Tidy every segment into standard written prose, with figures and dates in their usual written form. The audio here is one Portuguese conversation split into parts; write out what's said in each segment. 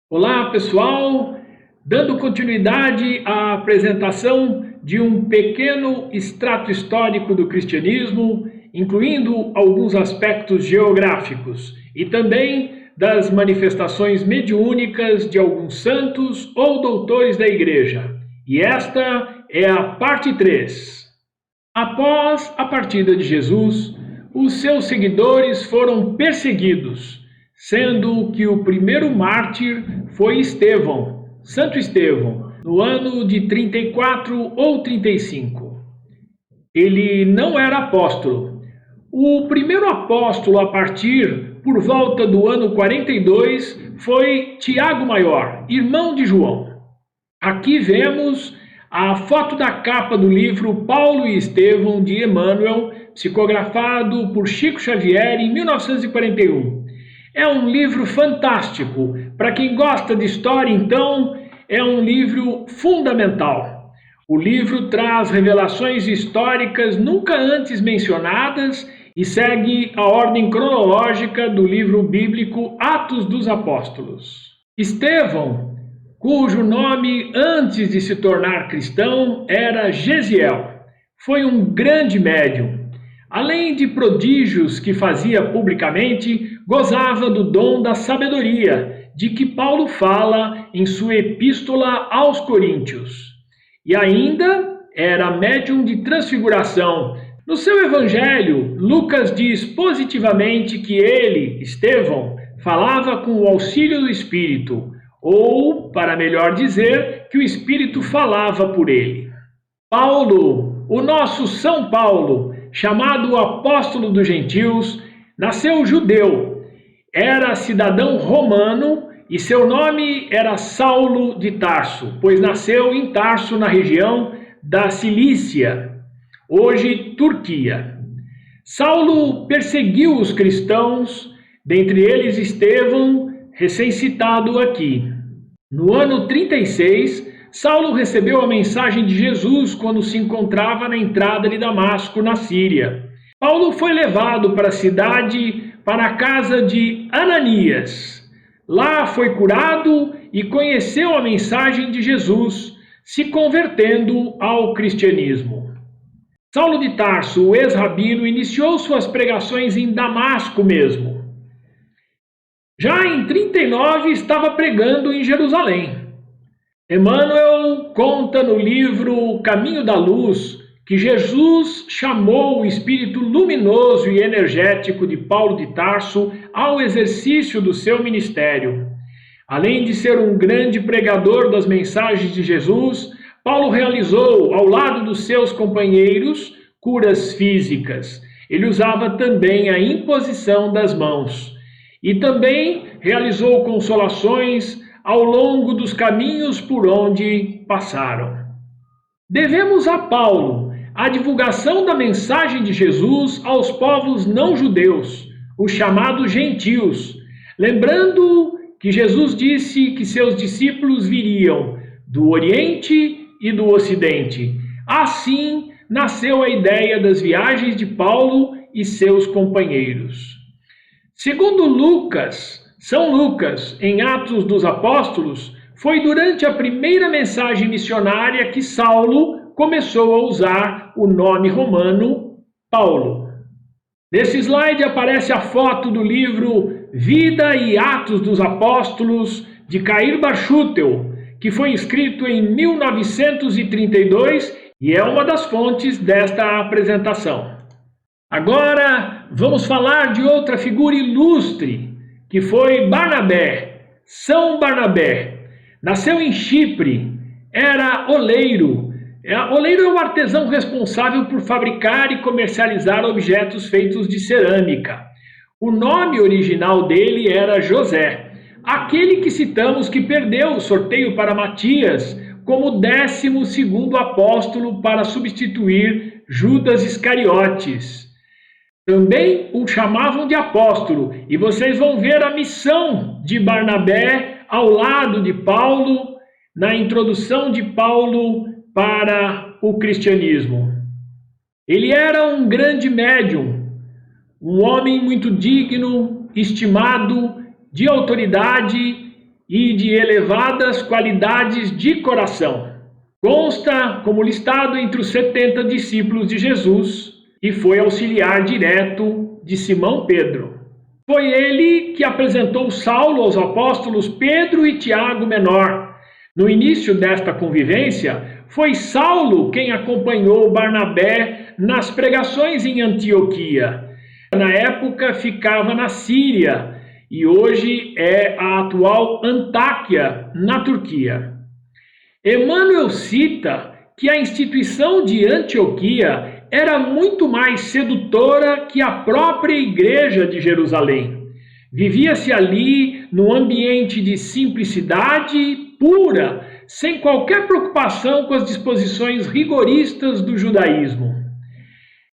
Olá, pessoal! Dando continuidade à apresentação de um pequeno extrato histórico do cristianismo, incluindo alguns aspectos geográficos e também das manifestações mediúnicas de alguns santos ou doutores da Igreja. E esta é a parte 3. Após a partida de Jesus, os seus seguidores foram perseguidos, sendo que o primeiro mártir foi Estevão, Santo Estevão, no ano de 34 ou 35. Ele não era apóstolo. O primeiro apóstolo a partir por volta do ano 42 foi Tiago Maior, irmão de João. Aqui vemos a foto da capa do livro Paulo e Estevão de Emmanuel, psicografado por Chico Xavier em 1941. É um livro fantástico. Para quem gosta de história, então, é um livro fundamental. O livro traz revelações históricas nunca antes mencionadas e segue a ordem cronológica do livro bíblico Atos dos Apóstolos. Estevão, cujo nome antes de se tornar cristão era Gesiel, foi um grande médium. Além de prodígios que fazia publicamente, gozava do dom da sabedoria, de que Paulo fala em sua epístola aos Coríntios. E ainda era médium de transfiguração. No seu evangelho, Lucas diz positivamente que ele, Estevão, falava com o auxílio do Espírito, ou, para melhor dizer, que o Espírito falava por ele. Paulo, o nosso São Paulo, chamado o apóstolo dos gentios, nasceu judeu, era cidadão romano e seu nome era Saulo de Tarso, pois nasceu em Tarso, na região da Cilícia, hoje Turquia. Saulo perseguiu os cristãos, dentre eles Estevão, recém-citado aqui. No ano 36, Saulo recebeu a mensagem de Jesus quando se encontrava na entrada de Damasco, na Síria. Paulo foi levado para a cidade, para a casa de Ananias. Lá foi curado e conheceu a mensagem de Jesus, se convertendo ao cristianismo. Saulo de Tarso, o ex-rabino, iniciou suas pregações em Damasco mesmo. Já em 39 estava pregando em Jerusalém. Emmanuel conta no livro Caminho da Luz que Jesus chamou o espírito luminoso e energético de Paulo de Tarso ao exercício do seu ministério. Além de ser um grande pregador das mensagens de Jesus, Paulo realizou, ao lado dos seus companheiros, curas físicas. Ele usava também a imposição das mãos. E também realizou consolações ao longo dos caminhos por onde passaram. Devemos a Paulo a divulgação da mensagem de Jesus aos povos não judeus, os chamados gentios, lembrando que Jesus disse que seus discípulos viriam do Oriente e do Ocidente. Assim nasceu a ideia das viagens de Paulo e seus companheiros. Segundo São Lucas, em Atos dos Apóstolos, foi durante a primeira mensagem missionária que Saulo começou a usar o nome romano Paulo. Nesse slide aparece a foto do livro Vida e Atos dos Apóstolos, de Cair Barchutel, que foi escrito em 1932 e é uma das fontes desta apresentação. Agora vamos falar de outra figura ilustre, que foi Barnabé, São Barnabé. Nasceu em Chipre, era oleiro. Oleiro é o artesão responsável por fabricar e comercializar objetos feitos de cerâmica. O nome original dele era José, aquele que citamos que perdeu o sorteio para Matias como 12º apóstolo para substituir Judas Iscariotes. Também o chamavam de apóstolo, e vocês vão ver a missão de Barnabé ao lado de Paulo, na introdução de Paulo para o cristianismo. Ele era um grande médium, um homem muito digno, estimado, de autoridade e de elevadas qualidades de coração. Consta como listado entre os 70 discípulos de Jesus e foi auxiliar direto de Simão Pedro. Foi ele que apresentou Saulo aos apóstolos Pedro e Tiago Menor. No início desta convivência, foi Saulo quem acompanhou Barnabé nas pregações em Antioquia. Na época ficava na Síria e hoje é a atual Antáquia, na Turquia. Emmanuel cita que a instituição de Antioquia era muito mais sedutora que a própria igreja de Jerusalém. Vivia-se ali num ambiente de simplicidade pura, sem qualquer preocupação com as disposições rigoristas do judaísmo.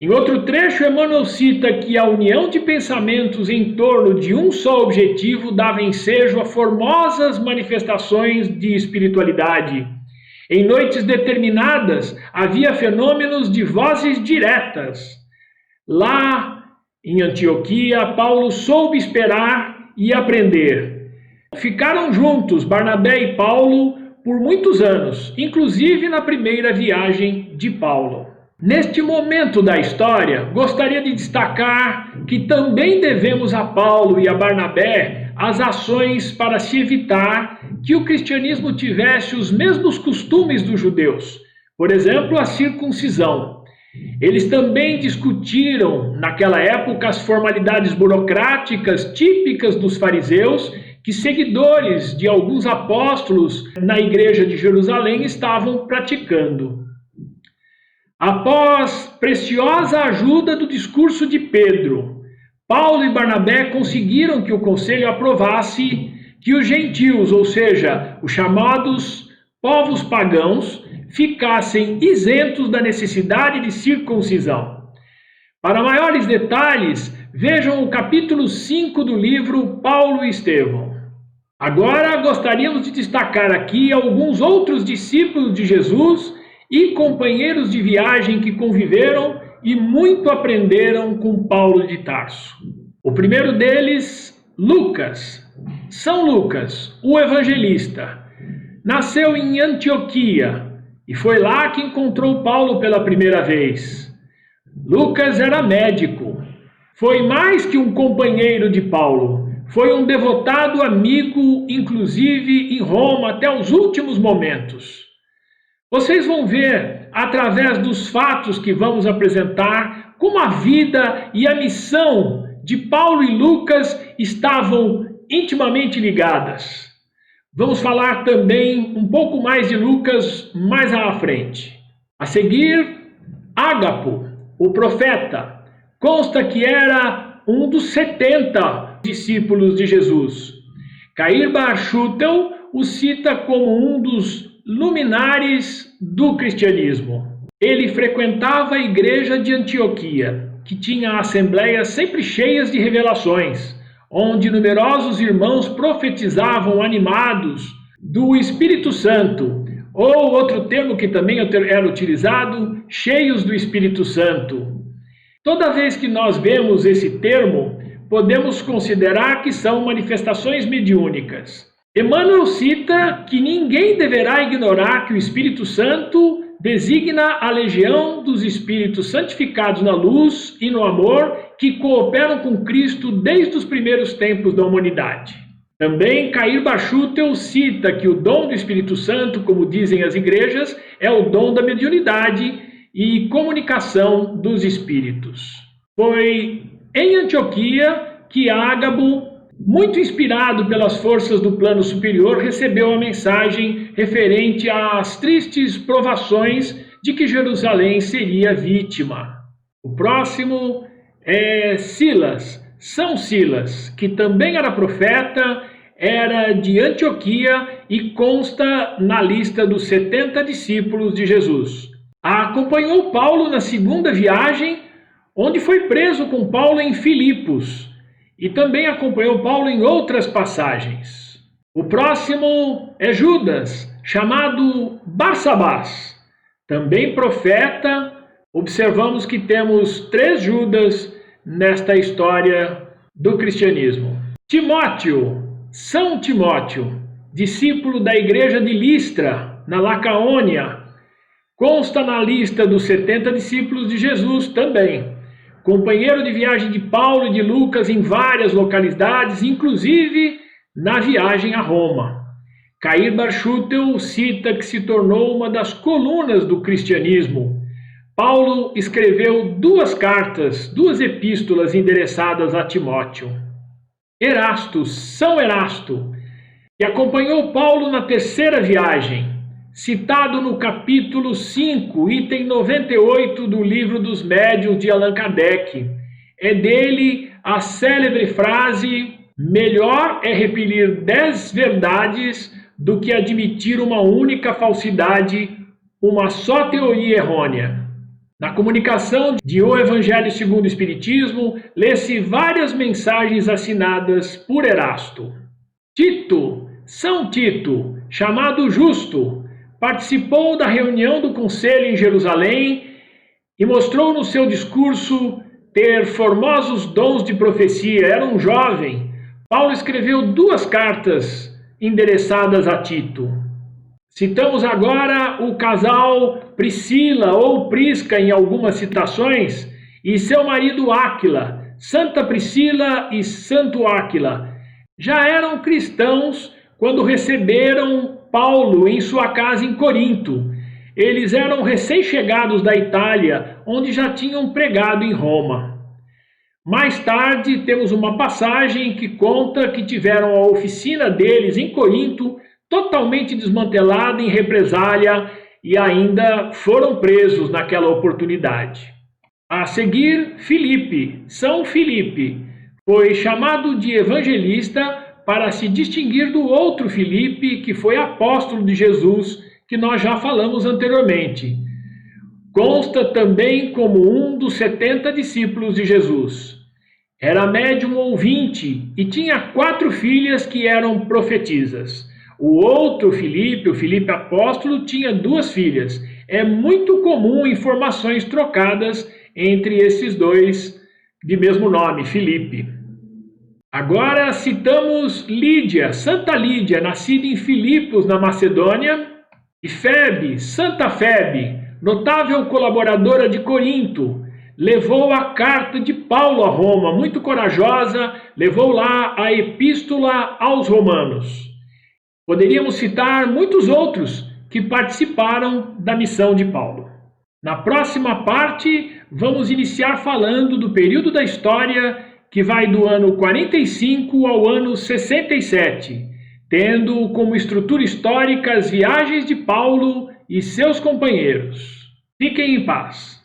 Em outro trecho, Emmanuel cita que a união de pensamentos em torno de um só objetivo dava ensejo a formosas manifestações de espiritualidade. Em noites determinadas, havia fenômenos de vozes diretas. Lá, em Antioquia, Paulo soube esperar e aprender. Ficaram juntos, Barnabé e Paulo, por muitos anos, inclusive na primeira viagem de Paulo. Neste momento da história, gostaria de destacar que também devemos a Paulo e a Barnabé as ações para se evitar que o cristianismo tivesse os mesmos costumes dos judeus, por exemplo, a circuncisão. Eles também discutiram, naquela época, as formalidades burocráticas típicas dos fariseus, que seguidores de alguns apóstolos na igreja de Jerusalém estavam praticando. Após preciosa ajuda do discurso de Pedro, Paulo e Barnabé conseguiram que o conselho aprovasse que os gentios, ou seja, os chamados povos pagãos, ficassem isentos da necessidade de circuncisão. Para maiores detalhes, vejam o capítulo 5 do livro Paulo e Estevão. Agora gostaríamos de destacar aqui alguns outros discípulos de Jesus e companheiros de viagem que conviveram e muito aprenderam com Paulo de Tarso. O primeiro deles, Lucas. São Lucas, o evangelista, nasceu em Antioquia e foi lá que encontrou Paulo pela primeira vez. Lucas era médico, foi mais que um companheiro de Paulo, foi um devotado amigo, inclusive em Roma, até os últimos momentos. Vocês vão ver, através dos fatos que vamos apresentar, como a vida e a missão de Paulo e Lucas estavam intimamente ligadas. Vamos falar também um pouco mais de Lucas mais à frente. A seguir, Ágapo, o profeta, consta que era um dos 70 discípulos de Jesus. Cair Bar Schutel o cita como um dos luminares do cristianismo. Ele frequentava a igreja de Antioquia, que tinha assembleias sempre cheias de revelações, onde numerosos irmãos profetizavam animados do Espírito Santo, ou outro termo que também era utilizado, cheios do Espírito Santo. Toda vez que nós vemos esse termo, podemos considerar que são manifestações mediúnicas. Emmanuel cita que ninguém deverá ignorar que o Espírito Santo designa a legião dos espíritos santificados na luz e no amor que cooperam com Cristo desde os primeiros tempos da humanidade. Também Cair Bar Schutel cita que o dom do Espírito Santo, como dizem as igrejas, é o dom da mediunidade e comunicação dos espíritos. Foi em Antioquia que Ágabo, muito inspirado pelas forças do plano superior, recebeu a mensagem referente às tristes provações de que Jerusalém seria vítima. O próximo é Silas, São Silas, que também era profeta, era de Antioquia e consta na lista dos 70 discípulos de Jesus. Acompanhou Paulo na segunda viagem, onde foi preso com Paulo em Filipos, e também acompanhou Paulo em outras passagens. O próximo é Judas, chamado Barsabás, também profeta. Observamos que temos 3 Judas nesta história do cristianismo. Timóteo, São Timóteo, discípulo da igreja de Listra, na Lacaônia. Consta na lista dos 70 discípulos de Jesus também. Companheiro de viagem de Paulo e de Lucas em várias localidades, inclusive na viagem a Roma. Cair Barchutel cita que se tornou uma das colunas do cristianismo. Paulo escreveu 2 cartas, 2 epístolas endereçadas a Timóteo. Erasto, São Erasto, que acompanhou Paulo na 3ª viagem, citado no capítulo 5, item 98 do Livro dos Médiuns de Allan Kardec. É dele a célebre frase: melhor é repelir 10 verdades do que admitir uma única falsidade, uma só teoria errônea. Na comunicação de O Evangelho segundo o Espiritismo, lê-se várias mensagens assinadas por Erasto. Tito, São Tito, chamado Justo, participou da reunião do conselho em Jerusalém e mostrou no seu discurso ter formosos dons de profecia. Era um jovem. Paulo escreveu 2 cartas endereçadas a Tito. Citamos agora o casal Priscila ou Prisca em algumas citações e seu marido Áquila. Santa Priscila e Santo Áquila já eram cristãos quando receberam Paulo em sua casa em Corinto. Eles eram recém-chegados da Itália, onde já tinham pregado em Roma. Mais tarde, temos uma passagem que conta que tiveram a oficina deles em Corinto totalmente desmantelada em represália e ainda foram presos naquela oportunidade. A seguir, Filipe, São Filipe, foi chamado de evangelista para se distinguir do outro Filipe, que foi apóstolo de Jesus, que nós já falamos anteriormente. Consta também como um dos 70 discípulos de Jesus. Era médium ouvinte e tinha 4 filhas que eram profetisas. O outro Filipe, o Filipe apóstolo, tinha 2 filhas. É muito comum informações trocadas entre esses 2 de mesmo nome, Filipe. Agora citamos Lídia, Santa Lídia, nascida em Filipos, na Macedônia, e Febe, Santa Febe, notável colaboradora de Corinto, levou a carta de Paulo a Roma, muito corajosa, levou lá a epístola aos romanos. Poderíamos citar muitos outros que participaram da missão de Paulo. Na próxima parte, vamos iniciar falando do período da história que vai do ano 45 ao ano 67, tendo como estrutura histórica as viagens de Paulo e seus companheiros. Fiquem em paz.